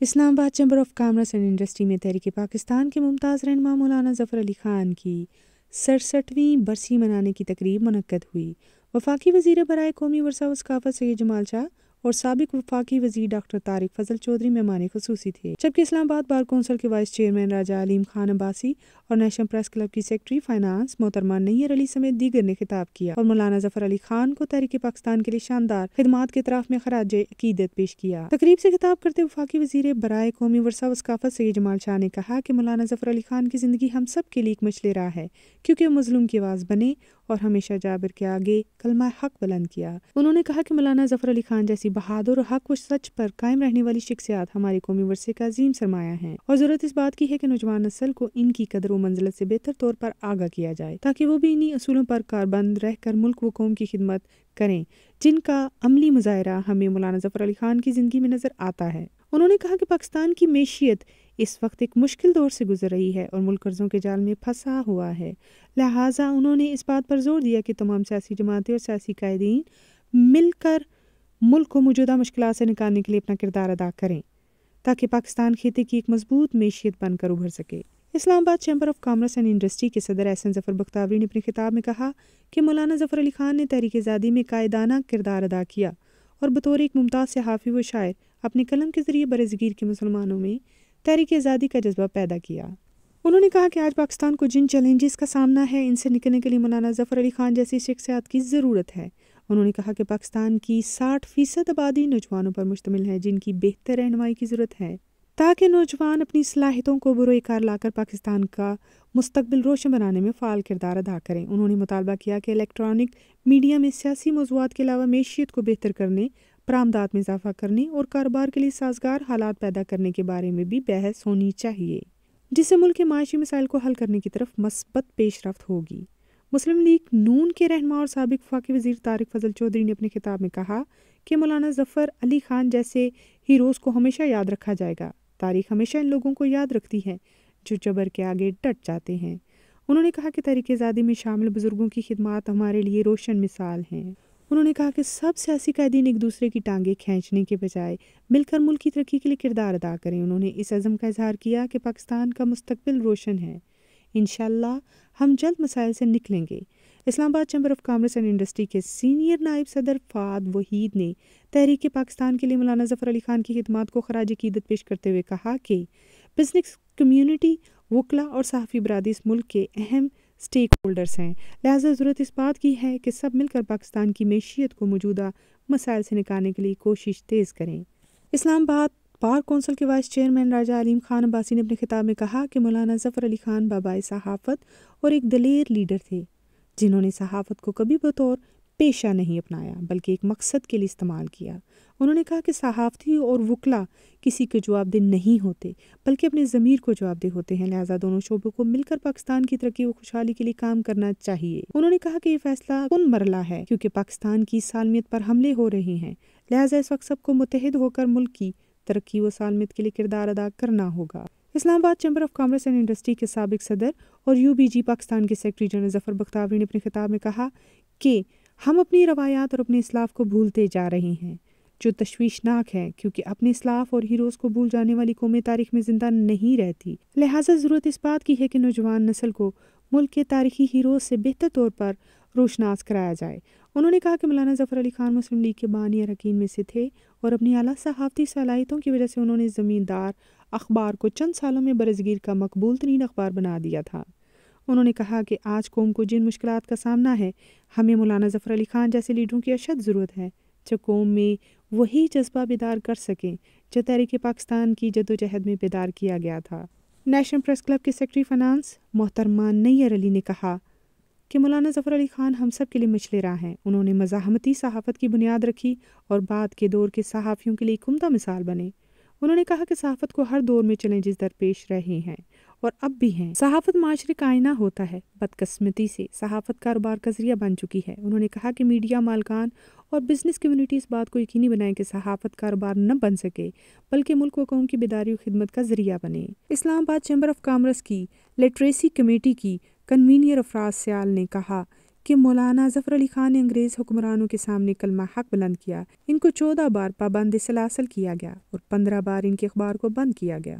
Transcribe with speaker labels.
Speaker 1: اسلام آباد chamber of commerce and industry میں تحریک پاکستان کے ممتاز رہنما مولانا ظفر علی خان کی 67ویں برسی منانے کی تقریب منعقد ہوئی۔ وفاقی وزیر برائے قومی ورثہ و ثقافت سید جمال شاہ اور سابق وفاقی وزیر ڈاکٹر طارق فضل چودھری مہمان خصوصی تھے، جبکہ اسلام آباد بار کونسل کے وائس چیئرمین راجہ علیم خان عباسی اور نیشنل پریس کلب کی سیکرٹری فائنانس محترمہ نیر علی سمیت دیگر نے خطاب کیا اور مولانا ظفر علی خان کو تحریک پاکستان کے لیے شاندار خدمات کے اعتراف میں خراج عقیدت پیش کیا۔ تقریب سے خطاب کرتے وفاقی وزیر برائے قومی ورثہ و ثقافت سید جمال شاہ نے کہا کہ مولانا ظفر علی خان کی زندگی ہم سب کے لیے ایک مشعل راہ ہے، کیونکہ وہ مظلوم کی آواز بنے اور ہمیشہ جابر کے آگے کلمہ حق بلند کیا۔ انہوں نے کہا کہ مولانا ظفر علی خان جیسی بہادر اور حق و سچ پر قائم رہنے والی شخصیات ہمارے قومی ورثے کا عظیم سرمایہ ہیں، اور ضرورت اس بات کی ہے کہ نوجوان نسل کو ان کی قدر و منزلت سے بہتر طور پر آگاہ کیا جائے، تاکہ وہ بھی انہی اصولوں پر کاربند رہ کر ملک و قوم کی خدمت کریں جن کا عملی مظاہرہ ہمیں مولانا ظفر علی خان کی زندگی میں نظر آتا ہے۔ انہوں نے کہا کہ پاکستان کی معیشت اس وقت ایک مشکل دور سے گزر رہی ہے اور ملک قرضوں کے جال میں پھنسا ہوا ہے، لہٰذا انہوں نے اس بات پر زور دیا کہ تمام سیاسی جماعتیں اور سیاسی قائدین مل کر ملک کو موجودہ مشکلات سے نکالنے کے لیے اپنا کردار ادا کریں تاکہ پاکستان خطے کی ایک مضبوط معیشت بن کر ابھر سکے۔ اسلام آباد chamber of commerce and industry کے صدر احسن ظفر بختیوری نے اپنے خطاب میں کہا کہ مولانا ظفر علی خان نے تحریک آزادی میں قائدانہ کردار ادا کیا اور بطور ایک ممتاز صحافی و شاعر اپنے قلم کے ذریعے برصغیر کے مسلمانوں میں تحریک آزادی کا جذبہ پیدا کیا۔ انہوں نے کہا کہ آج پاکستان کو جن چیلنجز کا سامنا ہے ان سے نکلنے کے لیے مولانا ظفر علی خان جیسی شخصیات کی ضرورت ہے۔ انہوں نے کہا کہ پاکستان کی 60% آبادی نوجوانوں پر مشتمل ہے جن کی بہتر رہنمائی کی ضرورت ہے تاکہ نوجوان اپنی صلاحیتوں کو بروئے کار لا کر پاکستان کا مستقبل روشن بنانے میں فعال کردار ادا کریں۔ انہوں نے مطالبہ کیا کہ الیکٹرانک میڈیا میں سیاسی موضوعات کے علاوہ معیشت کو بہتر کرنے، برآمدات میں اضافہ کرنے اور کاروبار کے لیے سازگار حالات پیدا کرنے کے بارے میں بھی بحث ہونی چاہیے، جس سے ملک کے معاشی مسائل کو حل کرنے کی طرف مثبت پیش رفت ہوگی۔ مسلم لیگ نون کے رہنما اور سابق وفاقی وزیر طارق فضل چودھری نے اپنے خطاب میں کہا کہ مولانا ظفر علی خان جیسے ہیروز کو ہمیشہ یاد رکھا جائے گا۔ تاریخ ہمیشہ ان لوگوں کو یاد رکھتی ہے جو جبر کے آگے ڈٹ جاتے ہیں۔ انہوں نے کہا کہ تحریک آزادی میں شامل بزرگوں کی خدمات ہمارے لیے روشن مثال ہیں۔ انہوں نے کہا کہ سب سیاسی قائدین ایک دوسرے کی ٹانگیں کھینچنے کے بجائے مل کر ملک کی ترقی کے لیے کردار ادا کریں۔ انہوں نے اس عزم کا اظہار کیا کہ پاکستان کا مستقبل روشن ہے، انشاءاللہ ہم جلد مسائل سے نکلیں گے۔ اسلام آباد chamber of commerce and industry کے سینئر نائب صدر فہد وحید نے تحریک پاکستان کے لیے مولانا ظفر علی خان کی خدمات کو خراج عقیدت پیش کرتے ہوئے کہا کہ بزنس کمیونٹی، وکلا اور صحافی برادری اس ملک کے اہم سٹیک ہولڈرز ہیں، لہٰذا ضرورت اس بات کی ہے کہ سب مل کر پاکستان کی معیشت کو موجودہ مسائل سے نکالنے کے لیے کوشش تیز کریں۔ اسلام آباد بار کونسل کے وائس چیئرمین راجہ علیم خان عباسی نے اپنے خطاب میں کہا کہ مولانا ظفر علی خان بابائے صحافت اور ایک دلیر لیڈر تھے جنہوں نے صحافت کو کبھی بطور پیشہ نہیں اپنایا بلکہ ایک مقصد کے لیے استعمال کیا۔ انہوں نے کہا کہ صحافتی اور وکلا کسی کے جواب دہ نہیں ہوتے بلکہ اپنے ضمیر کو جواب دہ ہوتے ہیں، لہٰذا دونوں شعبوں کو مل کر پاکستان کی ترقی و خوشحالی کے لیے کام کرنا چاہیے۔ انہوں نے کہا کہ یہ فیصلہ کن مرحلہ ہے کیونکہ پاکستان کی سالمیت پر حملے ہو رہے ہیں، لہٰذا اس وقت سب کو متحد ہو کر ملک کی ترقی و سالمیت کے لیے کردار ادا کرنا ہوگا۔ اسلام آباد chamber of commerce and industry کے سابق صدر اور UBG پاکستان کے سیکرٹری جنرل ظفر بختیوری نے اپنے خطاب میں کہا کہ ہم اپنی روایات اور اپنے اسلاف کو بھولتے جا رہے ہیں، جو تشویشناک ہے کیونکہ اپنے اسلاف اور ہیروز کو بھول جانے والی قومیں تاریخ میں زندہ نہیں رہتی، لہٰذا ضرورت اس بات کی ہے کہ نوجوان نسل کو ملک کے تاریخی ہیروز سے بہتر طور پر روشناس کرایا جائے۔ انہوں نے کہا کہ مولانا ظفر علی خان مسلم لیگ کے بانی اراکین میں سے تھے اور اپنی اعلیٰ صحافتی صلاحیتوں کی وجہ سے انہوں نے زمیندار اخبار کو چند سالوں میں برصغیر کا مقبول ترین اخبار بنا دیا تھا۔ انہوں نے کہا کہ آج قوم کو جن مشکلات کا سامنا ہے، ہمیں مولانا ظفر علی خان جیسے لیڈروں کی اشد ضرورت ہے جو قوم میں وہی جذبہ بیدار کر سکیں جو تحریک پاکستان کی جدوجہد میں بیدار کیا گیا تھا۔ نیشنل پریس کلب کے سیکرٹری فائنانس محترمہ نیر علی نے کہا کہ مولانا ظفر علی خان ہم سب کے لیے مشعل راہ ہیں۔ انہوں نے مزاحمتی صحافت کی بنیاد رکھی اور بعد کے دور کے صحافیوں کے لیے ایک عمدہ مثال بنے۔ انہوں نے کہا کہ صحافت کو ہر دور میں چیلنجز درپیش رہے ہیں اور اب بھی ہیں۔ صحافت معاشرے کا آئینہ ہوتا ہے، بدقسمتی سے صحافت کاروبار کا ذریعہ بن چکی ہے۔ انہوں نے کہا کہ میڈیا مالکان اور بزنس کمیونٹی اس بات کو یقینی بنائیں کہ صحافت کاروبار نہ بن سکے بلکہ ملک و قوم کی بیداری و خدمت کا ذریعہ بنے۔ اسلام آباد چیمبر آف کامرس کی لٹریسی کمیٹی کی کنوینر افراز سیال نے کہا کہ مولانا ظفر علی خان نے انگریز حکمرانوں کے سامنے کلمہ حق بلند کیا۔ ان کو 14 بار پابند سلاسل کیا گیا اور 15 بار ان کے اخبار کو بند کیا گیا۔